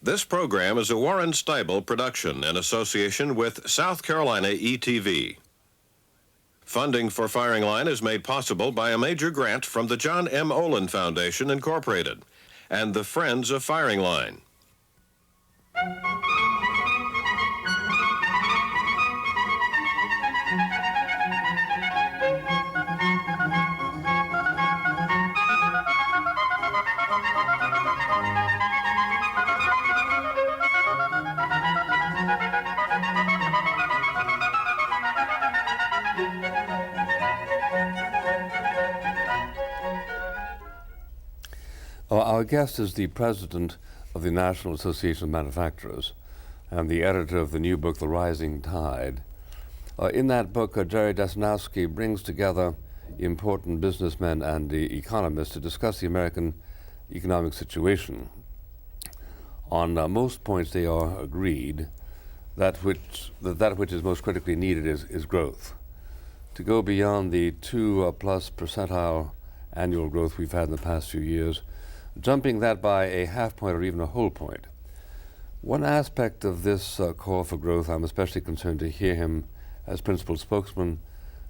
This program is a Warren Steibel production in association with South Carolina ETV. Funding for Firing Line is made possible by a major grant from the John M. Olin Foundation, Incorporated, and the Friends of Firing Line. Our guest is the president of the National Association of Manufacturers and the editor of the new book, The Rising Tide. In that book, Jerry Jasinowski brings together important businessmen and economists to discuss the American economic situation. On most points, they are agreed that which is most critically needed is growth. To go beyond the 2+ percentile annual growth we've had in the past few years, jumping that by a half point or even a whole point. One aspect of this call for growth I'm especially concerned to hear him as principal spokesman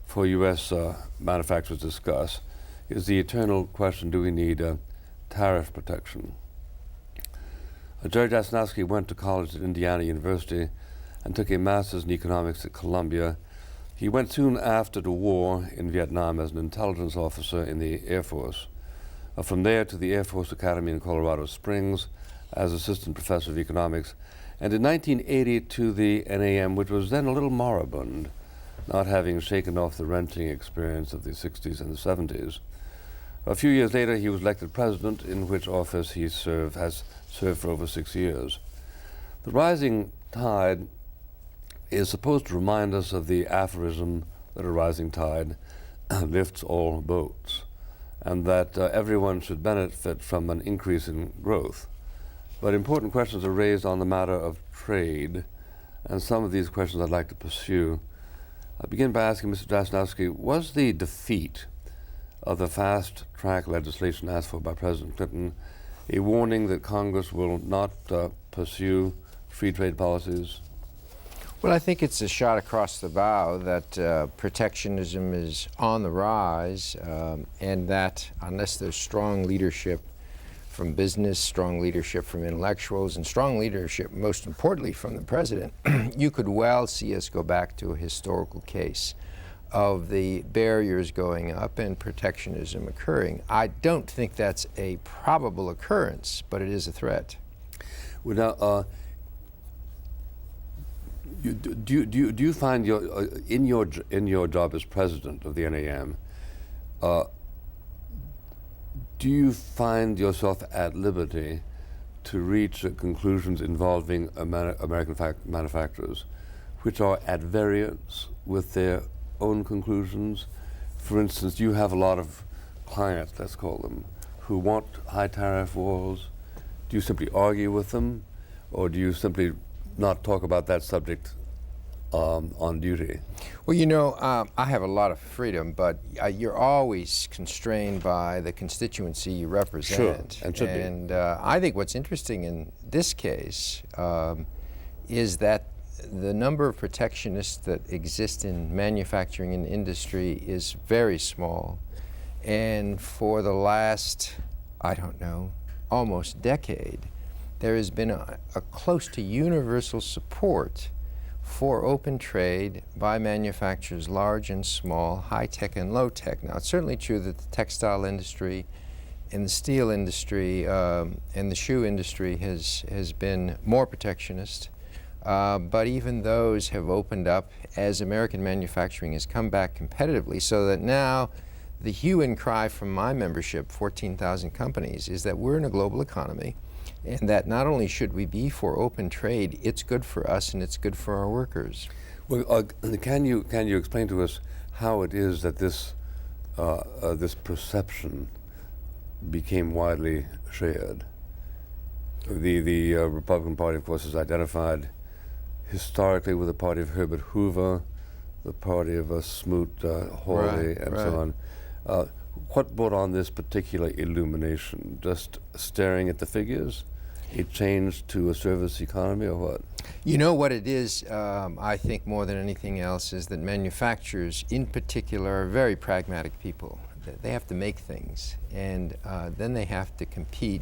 for U.S. Manufacturers discuss is the eternal question, do we need tariff protection? Jerry Jasinowski went to college at Indiana University and took a master's in economics at Columbia. He went soon after the war in Vietnam as an intelligence officer in the Air Force. From there to the Air Force Academy in Colorado Springs as assistant professor of economics, and in 1980 to the NAM, which was then a little moribund, not having shaken off the renting experience of the 60s and the 70s. A few years later, he was elected president, in which office he has served for over 6 years. The rising tide is supposed to remind us of the aphorism that a rising tide lifts all boats, and that everyone should benefit from an increase in growth. But important questions are raised on the matter of trade, and some of these questions I'd like to pursue. I'll begin by asking Mr. Jasinowski, was the defeat of the fast-track legislation asked for by President Clinton a warning that Congress will not pursue free trade policies? Well, I think it's a shot across the bow that protectionism is on the rise, and that unless there's strong leadership from business, strong leadership from intellectuals, and strong leadership, most importantly, from the president, you could well see us go back to a historical case of the barriers going up and protectionism occurring. I don't think that's a probable occurrence, but it is a threat. Well, now, do you find in your job as president of the NAM, do you find yourself at liberty to reach conclusions involving American manufacturers which are at variance with their own conclusions? For instance, you have a lot of clients, let's call them, who want high tariff walls. Do you simply argue with them, or do you simply not talk about that subject on duty? Well, you know, I have a lot of freedom, but you're always constrained by the constituency you represent. Sure, and should be. And I think what's interesting in this case is that the number of protectionists that exist in manufacturing and industry is very small. And for the last, I don't know, almost decade, there has been a close to universal support for open trade by manufacturers, large and small, high-tech and low-tech. Now, it's certainly true that the textile industry and the steel industry and the shoe industry has been more protectionist, but even those have opened up as American manufacturing has come back competitively, so that now the hue and cry from my membership, 14,000 companies, is that we're in a global economy, and that not only should we be for open trade, it's good for us and it's good for our workers. Well, can you explain to us how it is that this perception became widely shared? The Republican Party, of course, is identified historically with the party of Herbert Hoover, the party of Smoot Hawley, and so on. What brought on this particular illumination? Just staring at the figures? a change to a service economy, or what? You know what it is, I think more than anything else, is that manufacturers in particular are very pragmatic people. They have to make things, and then they have to compete.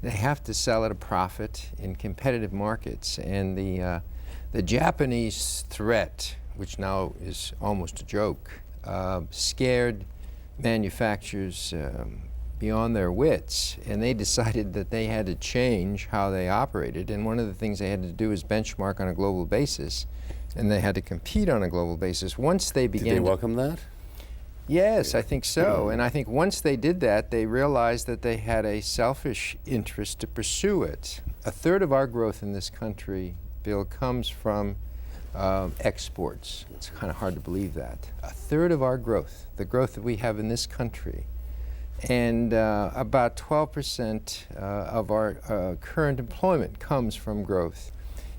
They have to sell at a profit in competitive markets. And the Japanese threat, which now is almost a joke, scared manufacturers beyond their wits, and they decided that they had to change how they operated. And one of the things they had to do is benchmark on a global basis, and they had to compete on a global basis. Once they began, did they welcome that? Yes, I think so. And I think once they did that, they realized that they had a selfish interest to pursue it. A third of our growth in this country, Bill, comes from exports. It's kind of hard to believe that. A third of our growth, the growth that we have in this country, and about 12% of our current employment comes from growth.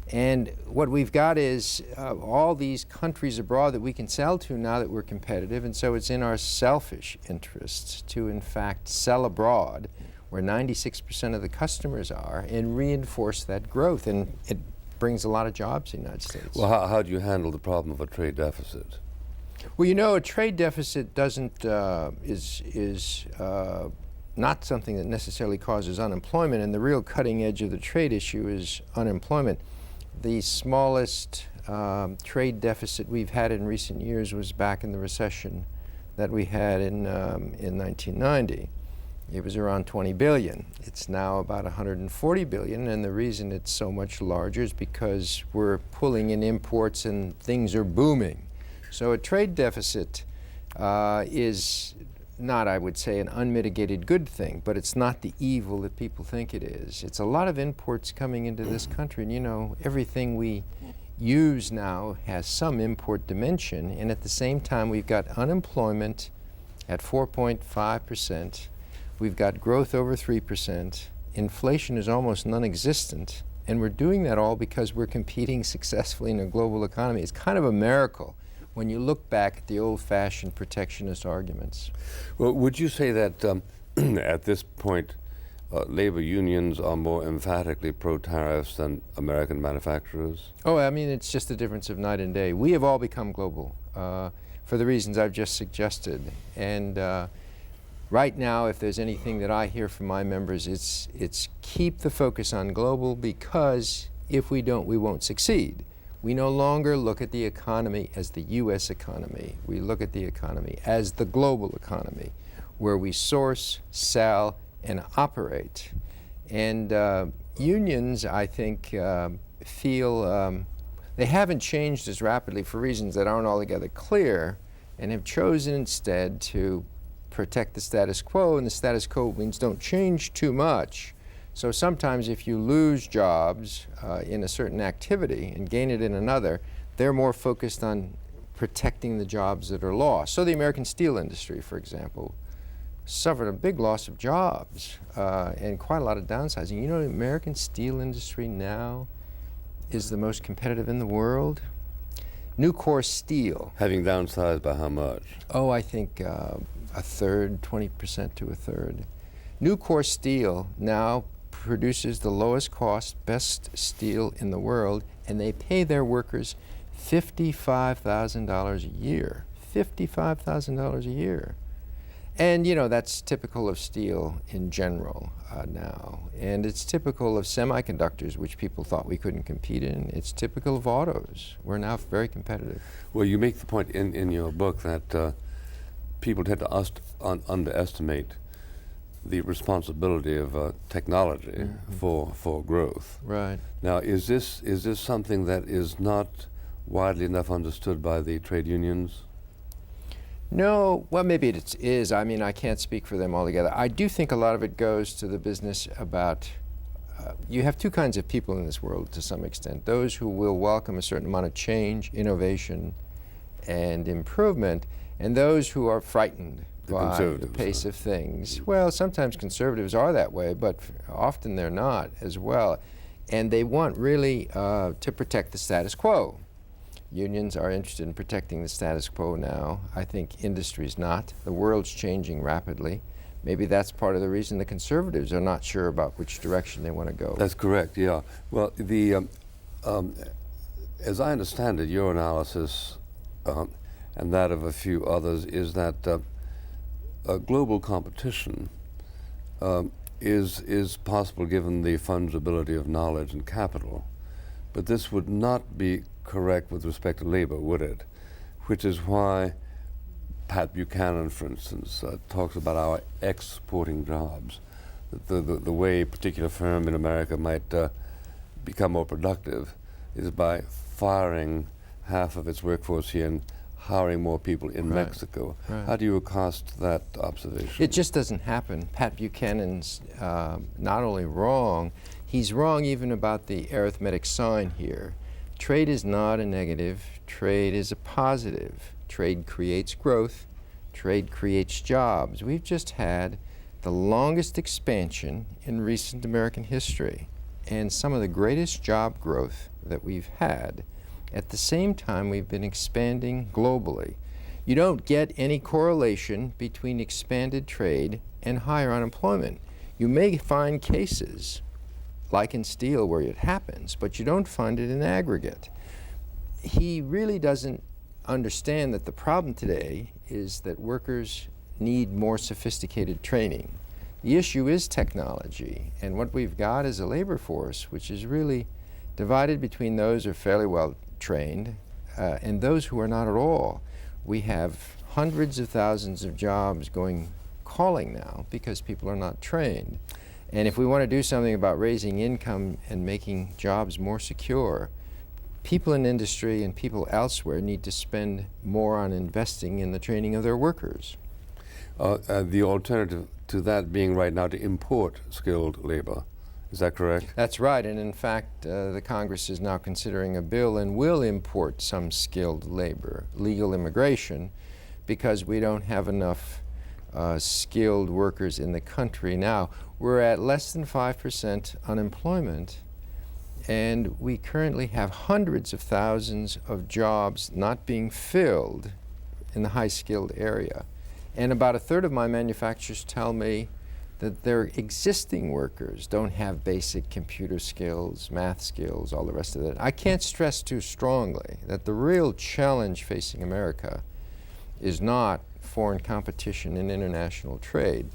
And what we've got is all these countries abroad that we can sell to now that we're competitive, and so it's in our selfish interests to, in fact, sell abroad where 96% of the customers are and reinforce that growth. And it brings a lot of jobs in the United States. Well, how do you handle the problem of a trade deficit? Well, you know, a trade deficit doesn't is not something that necessarily causes unemployment, and the real cutting edge of the trade issue is unemployment. The smallest trade deficit we've had in recent years was back in the recession that we had in 1990. It was around 20 billion. It's now about 140 billion, and the reason it's so much larger is because we're pulling in imports and things are booming. So a trade deficit is not, I would say, an unmitigated good thing, but it's not the evil that people think it is. It's a lot of imports coming into this country, and you know, everything we use now has some import dimension, and at the same time we've got unemployment at 4.5%, we've got growth over 3%, inflation is almost non-existent, and we're doing that all because we're competing successfully in a global economy. It's kind of a miracle when you look back at the old-fashioned protectionist arguments. Well, would you say that at this point, labor unions are more emphatically pro-tariffs than American manufacturers? Oh, I mean, it's just a difference of night and day. We have all become global for the reasons I've just suggested. And right now, if there's anything that I hear from my members, it's keep the focus on global, because if we don't, we won't succeed. We no longer look at the economy as the U.S. economy. We look at the economy as the global economy, where we source, sell, and operate. And unions, I think, feel they haven't changed as rapidly for reasons that aren't altogether clear, and have chosen instead to protect the status quo, and the status quo means don't change too much. So sometimes if you lose jobs in a certain activity and gain it in another, they're more focused on protecting the jobs that are lost. So the American steel industry, for example, suffered a big loss of jobs and quite a lot of downsizing. You know, the American steel industry now is the most competitive in the world. Nucor Steel. Having downsized by how much? Oh, I think a third, 20% to a third. Nucor Steel now produces the lowest cost, best steel in the world, and they pay their workers $55,000 a year. $55,000 a year. And you know, that's typical of steel in general now. And it's typical of semiconductors, which people thought we couldn't compete in. It's typical of autos. We're now very competitive. Well, you make the point in your book that people tend to underestimate the responsibility of technology for growth. Right. Now, is this something that is not widely enough understood by the trade unions? No, well, maybe it is. I mean, I can't speak for them altogether. I do think a lot of it goes to the business about, you have two kinds of people in this world to some extent. Those who will welcome a certain amount of change, innovation, and improvement, and those who are frightened by the pace of things. Well, sometimes conservatives are that way, but often they're not as well. And they want really to protect the status quo. Unions are interested in protecting the status quo now. I think industry's not. The world's changing rapidly. maybe that's part of the reason the conservatives are not sure about which direction they want to go. That's correct, yeah. Well, as I understand it, your analysis and that of a few others is that global competition is possible given the fungibility of knowledge and capital. But this would not be correct with respect to labor, would it? Which is why Pat Buchanan, for instance, talks about our exporting jobs. The way a particular firm in America might become more productive is by firing half of its workforce here and hiring more people in Mexico. Right. How do you accost that observation? It just doesn't happen. Pat Buchanan's not only wrong, he's wrong even about the arithmetic sign here. Trade is not a negative, trade is a positive. Trade creates growth, trade creates jobs. We've just had the longest expansion in recent American history and some of the greatest job growth that we've had. At the same time, we've been expanding globally. You don't get any correlation between expanded trade and higher unemployment. You may find cases, like in steel, where it happens, but you don't find it in aggregate. He really doesn't understand that the problem today is that workers need more sophisticated training. The issue is technology, and what we've got is a labor force which is really divided between those who are fairly well trained and those who are not at all. We have hundreds of thousands of jobs calling now because people are not trained. And if we want to do something about raising income and making jobs more secure, people in industry and people elsewhere need to spend more on investing in the training of their workers. The alternative to that being right now to import skilled labor. Is that correct? That's right, and in fact, the Congress is now considering a bill and will import some skilled labor, legal immigration, because we don't have enough skilled workers in the country now. We're at less than 5% unemployment, and we currently have hundreds of thousands of jobs not being filled in the high-skilled area. And about a third of my manufacturers tell me that their existing workers don't have basic computer skills, math skills, all the rest of that. I can't stress too strongly that the real challenge facing America is not foreign competition and international trade.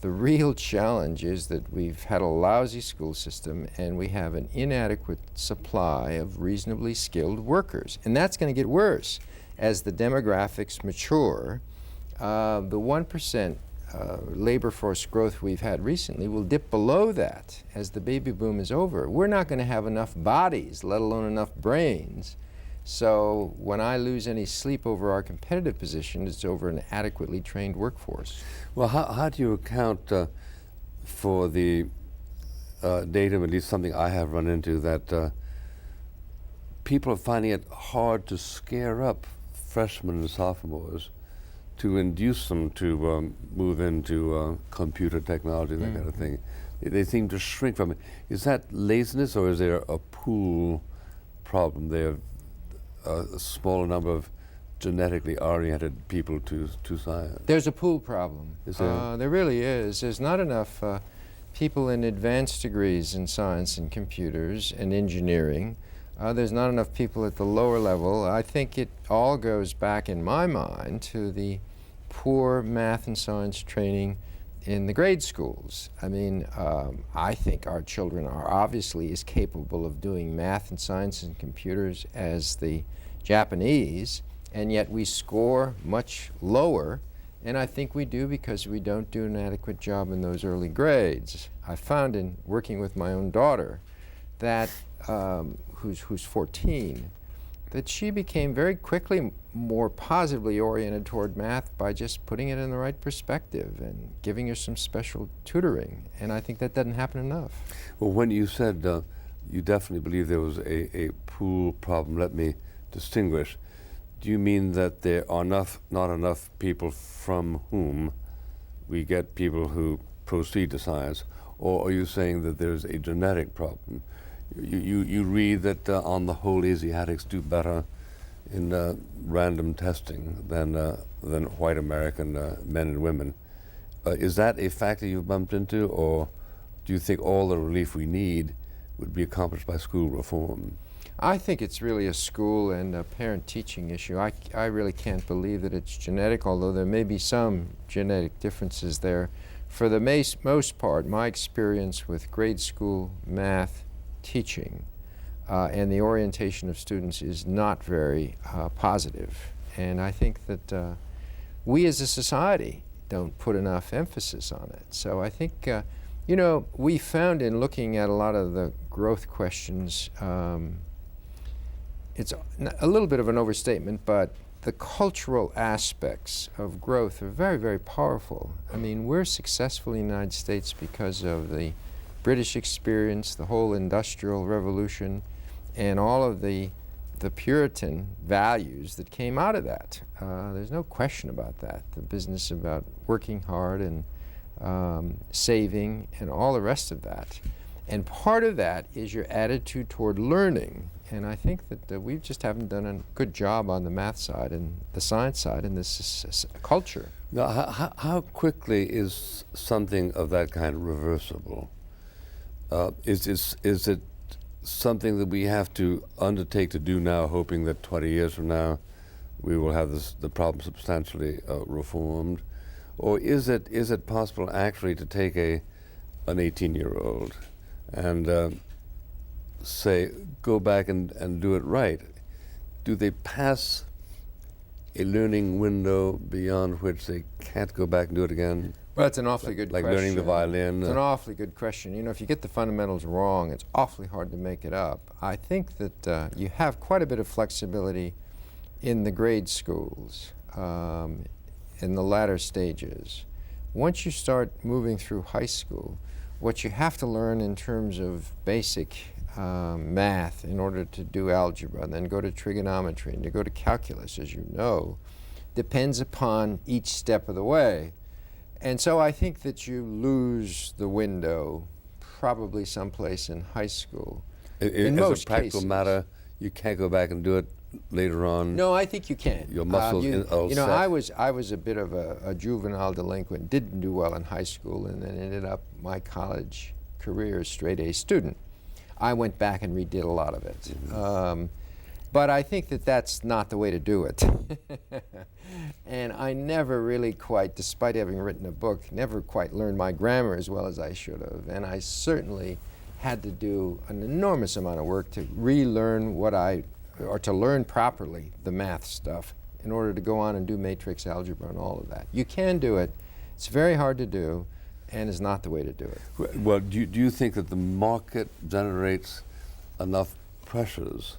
The real challenge is that we've had a lousy school system and we have an inadequate supply of reasonably skilled workers. And that's going to get worse as the demographics mature. The 1% labor force growth we've had recently will dip below that as the baby boom is over. We're not going to have enough bodies, let alone enough brains. So when I lose any sleep over our competitive position, it's over an adequately trained workforce. Well, how do you account for the data, at least something I have run into, that people are finding it hard to scare up freshmen and sophomores to induce them to move into computer technology, that kind of thing. They seem to shrink from it. Is that laziness, or is there a pool problem there, a smaller number of genetically oriented people to science? There's a pool problem. Is there? There really is. There's not enough people in advanced degrees in science and computers and engineering. There's not enough people at the lower level. I think it all goes back, in my mind, to the poor math and science training in the grade schools. I mean, I think our children are obviously as capable of doing math and science and computers as the Japanese, and yet we score much lower, and I think we do because we don't do an adequate job in those early grades. I found in working with my own daughter that who's 14, that she became very quickly more positively oriented toward math by just putting it in the right perspective and giving her some special tutoring. And I think that doesn't happen enough. Well, when you said you definitely believe there was a pool problem, let me distinguish. Do you mean that there are not enough people from whom we get people who proceed to science, or are you saying that there's a genetic problem? You read that on the whole Asiatics do better in random testing than white American men and women. Is that a factor you've bumped into, or do you think all the relief we need would be accomplished by school reform? I think it's really a school and a parent-teaching issue. I really can't believe that it's genetic, although there may be some genetic differences there. For the most part, my experience with grade school math teaching and the orientation of students is not very positive. And I think that we as a society don't put enough emphasis on it. So I think, you know, we found in looking at a lot of the growth questions, it's a little bit of an overstatement, but the cultural aspects of growth are very, very powerful. I mean, we're successful in the United States because of the British experience, the whole Industrial Revolution, and all of the Puritan values that came out of that. There's no question about that. The business about working hard and saving and all the rest of that. And part of that is your attitude toward learning. And I think that we just haven't done a good job on the math side and the science side in this culture. Now, how quickly is something of that kind reversible? Is it something that we have to undertake to do now, hoping that 20 years from now we will have the problem substantially reformed? Or is it possible actually to take an 18-year-old and say, go back and do it right? Do they pass a learning window beyond which they can't go back and do it again? Well, that's an awfully good like question. Like learning the violin? It's an awfully good question. You know, if you get the fundamentals wrong, it's awfully hard to make it up. I think that you have quite a bit of flexibility in the grade schools, in the latter stages. Once you start moving through high school, what you have to learn in terms of basic math in order to do algebra, and then go to trigonometry, and to go to calculus, as you know, depends upon each step of the way. And so I think that you lose the window probably someplace in high school. In most as a practical cases. matter, you can't go back and do it later on? No, I think you can. Your muscles you know, set. I was a bit of a juvenile delinquent, didn't do well in high school, and then ended up my college career as straight A student. I went back and redid a lot of it. Mm-hmm. But I think that that's not the way to do it. And I never really quite, despite having written a book, never quite learned my grammar as well as I should have. And I certainly had to do an enormous amount of work to relearn or to learn properly the math stuff in order to go on and do matrix algebra and all of that. You can do it. It's very hard to do, and is not the way to do it. Well, do you think that the market generates enough pressures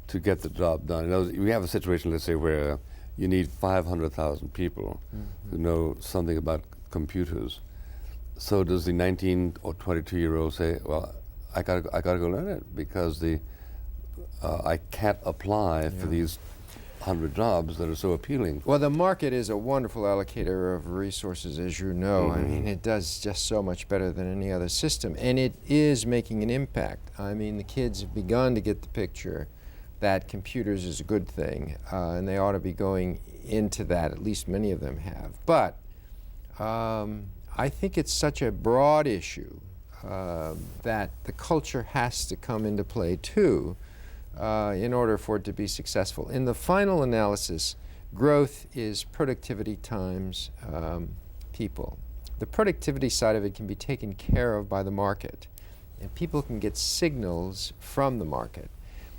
to get the job done? In other words, we have a situation, let's say, where you need 500,000 people who know something about computers. So does the 19 or 22-year-old say, well, I gotta go learn it because I can't apply for these 100 jobs that are so appealing? Well, the market is a wonderful allocator of resources, as you know. I mean, it does just so much better than any other system, and it is making an impact. I mean, the kids have begun to get the picture that computers is a good thing, and they ought to be going into that. At least many of them have. But I think it's such a broad issue that the culture has to come into play too in order for it to be successful. In the final analysis, growth is productivity times people. The productivity side of it can be taken care of by the market, and people can get signals from the market.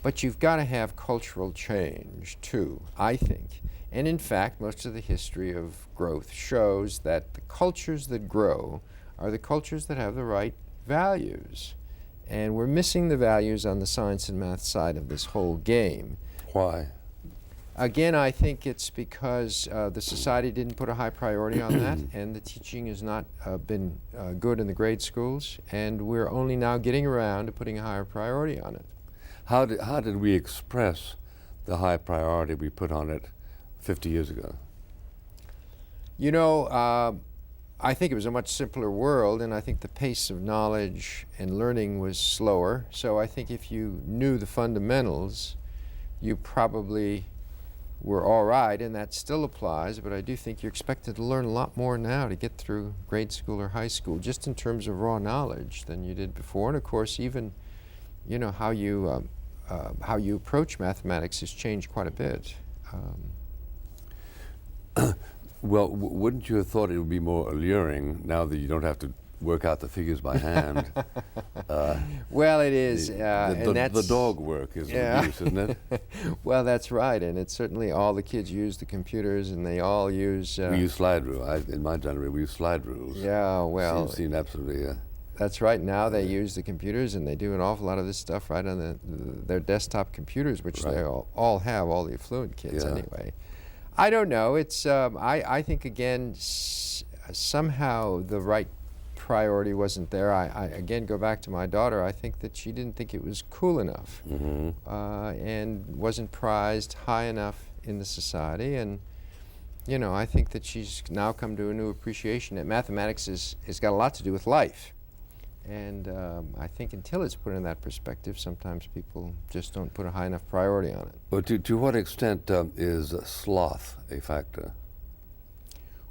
But you've got to have cultural change too, I think. And in fact, most of the history of growth shows that the cultures that grow are the cultures that have the right values. And we're missing the values on the science and math side of this whole game. Why? Again, I think it's because the society didn't put a high priority on that, and the teaching has not been good in the grade schools, and we're only now getting around to putting a higher priority on it. How did we express the high priority we put on it 50 years ago? You know, I think it was a much simpler world, and I think the pace of knowledge and learning was slower. So I think if you knew the fundamentals, you probably were all right, and that still applies, but I do think you're expected to learn a lot more now to get through grade school or high school, just in terms of raw knowledge, than you did before. And of course, even, you know, how you approach mathematics has changed quite a bit. Well, wouldn't you have thought it would be more alluring now that you don't have to work out the figures by hand? Well, it is. The dog work is the use, isn't it? Well, that's right, and it's certainly all the kids use the computers, and they all use... we use slide rule. In my generation, we use slide rules. Yeah, well... Seemed absolutely... That's right. Now they use the computers, and they do an awful lot of this stuff right on their desktop computers, which they all have, all the affluent kids anyway. I don't know. It's I think, again, somehow the right priority wasn't there. I again go back to my daughter. I think that she didn't think it was cool enough, and wasn't prized high enough in the society. And you know, I think that she's now come to a new appreciation that mathematics has got a lot to do with life. And I think until it's put in that perspective, sometimes people just don't put a high enough priority on it. But to what extent is sloth a factor?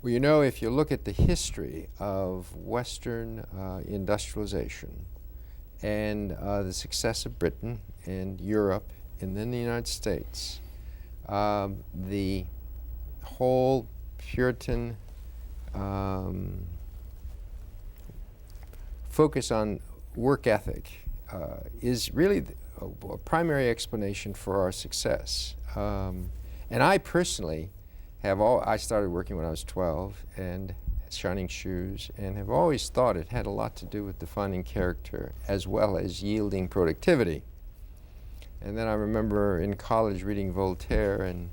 Well, you know, if you look at the history of Western industrialization and the success of Britain and Europe and then the United States, the whole Puritan focus on work ethic is really a primary explanation for our success. And I personally I started working when I was 12 and shining shoes, and have always thought it had a lot to do with defining character as well as yielding productivity. And then I remember in college reading Voltaire and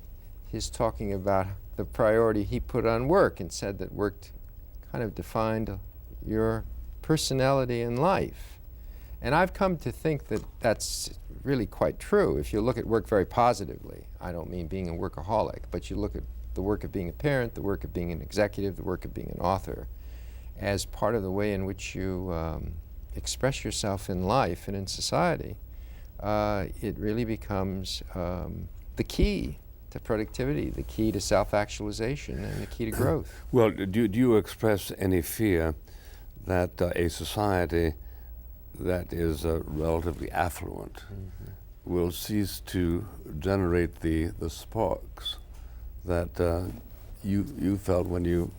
his talking about the priority he put on work, and said that work kind of defined your personality in life. And I've come to think that that's really quite true. If you look at work very positively, I don't mean being a workaholic, but you look at the work of being a parent, the work of being an executive, the work of being an author, as part of the way in which you express yourself in life and in society, it really becomes the key to productivity, the key to self-actualization, and the key to growth. Well, do you express any fear that a society that is relatively affluent will cease to generate the sparks that you felt when you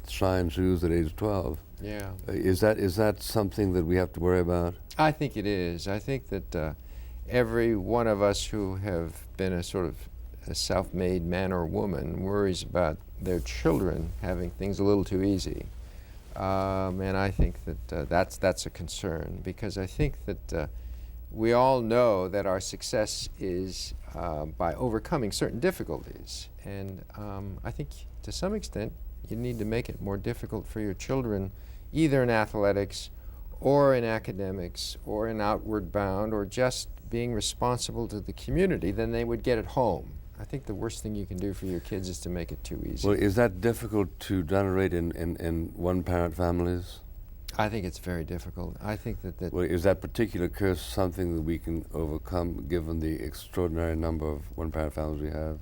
shined shoes at age 12? Yeah. Is that something that we have to worry about? I think it is. I think that every one of us who have been a sort of a self-made man or woman worries about their children having things a little too easy. And I think that that's a concern, because I think that we all know that our success is by overcoming certain difficulties. And I think to some extent you need to make it more difficult for your children, either in athletics or in academics or in outward bound or just being responsible to the community than they would get at home. I think the worst thing you can do for your kids is to make it too easy. Well, is that difficult to generate in one-parent families? I think it's very difficult. I think that... Well, is that particular curse something that we can overcome given the extraordinary number of one-parent families we have?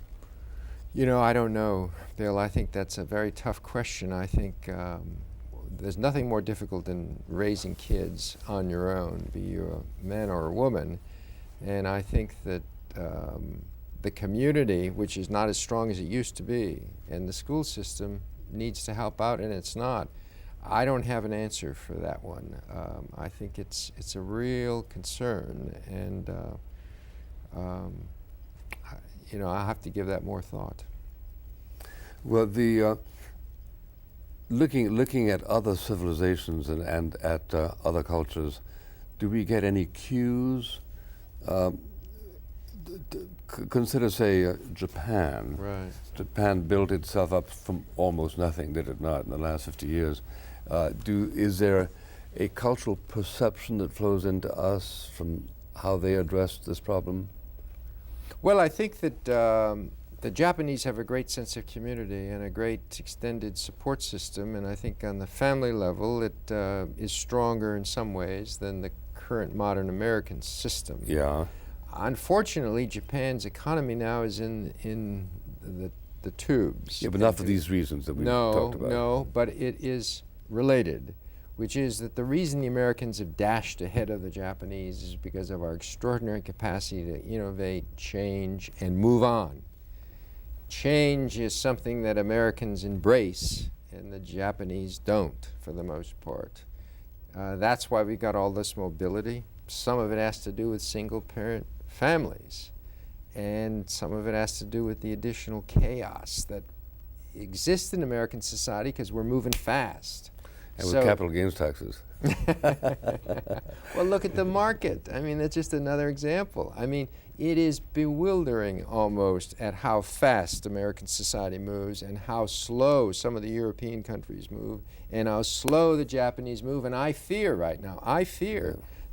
You know, I don't know, Bill. I think that's a very tough question. I think there's nothing more difficult than raising kids on your own, be you a man or a woman. And I think that the community, which is not as strong as it used to be, and the school system needs to help out, and it's not. I don't have an answer for that one. I think it's a real concern, and you know, I'll have to give that more thought. Well, the looking at other civilizations and at other cultures, do we get any cues? Consider, say, Japan. Right. Japan built itself up from almost nothing, did it not, in the last 50 years? Is there a cultural perception that flows into us from how they addressed this problem? Well, I think that the Japanese have a great sense of community and a great extended support system, and I think on the family level it is stronger in some ways than the current modern American system. Yeah. Unfortunately, Japan's economy now is in the tubes. Yeah, but not for these reasons that we talked about. No, but it is related, which is that the reason the Americans have dashed ahead of the Japanese is because of our extraordinary capacity to innovate, change, and move on. Change is something that Americans embrace, and the Japanese don't, for the most part. That's why we got all this mobility. Some of it has to do with single-parent families, and some of it has to do with the additional chaos that exists in American society because we're moving fast. And with capital gains taxes. Well, look at the market. I mean, that's just another example. I mean, it is bewildering almost at how fast American society moves and how slow some of the European countries move and how slow the Japanese move. And I fear right now,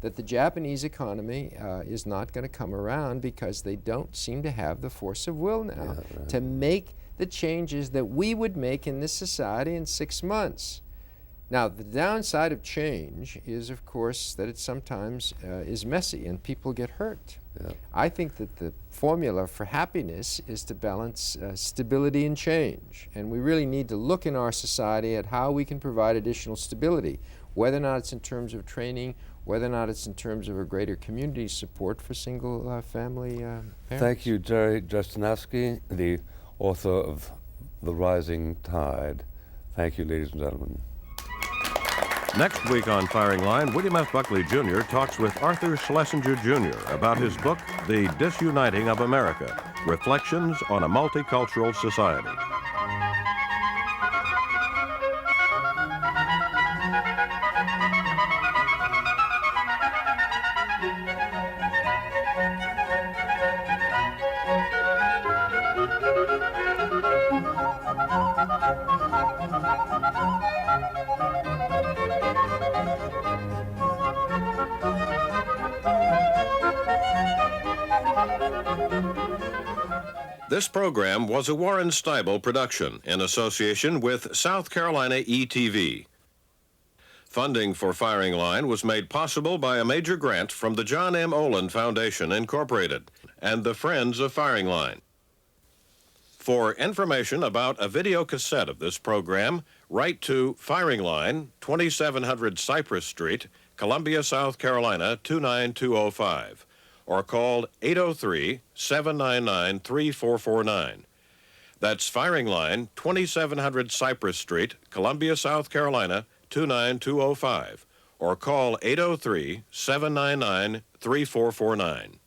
that the Japanese economy is not going to come around because they don't seem to have the force of will now to make the changes that we would make in this society in 6 months. Now, the downside of change is, of course, that it sometimes is messy and people get hurt. Yeah. I think that the formula for happiness is to balance stability and change. And we really need to look in our society at how we can provide additional stability, whether or not it's in terms of training, whether or not it's in terms of a greater community support for single family parents. Thank you, Jerry Jasinowski, the author of The Rising Tide. Thank you, ladies and gentlemen. Next week on Firing Line, William F. Buckley Jr. talks with Arthur Schlesinger Jr. about his book, The Disuniting of America, Reflections on a Multicultural Society. This program was a Warren Steibel production in association with South Carolina ETV. Funding for Firing Line was made possible by a major grant from the John M. Olin Foundation, Incorporated, and the Friends of Firing Line. For information about a video cassette of this program, write to Firing Line, 2700 Cypress Street, Columbia, South Carolina, 29205. Or call 803-799-3449. That's Firing Line, 2700 Cypress Street, Columbia, South Carolina, 29205. Or call 803-799-3449.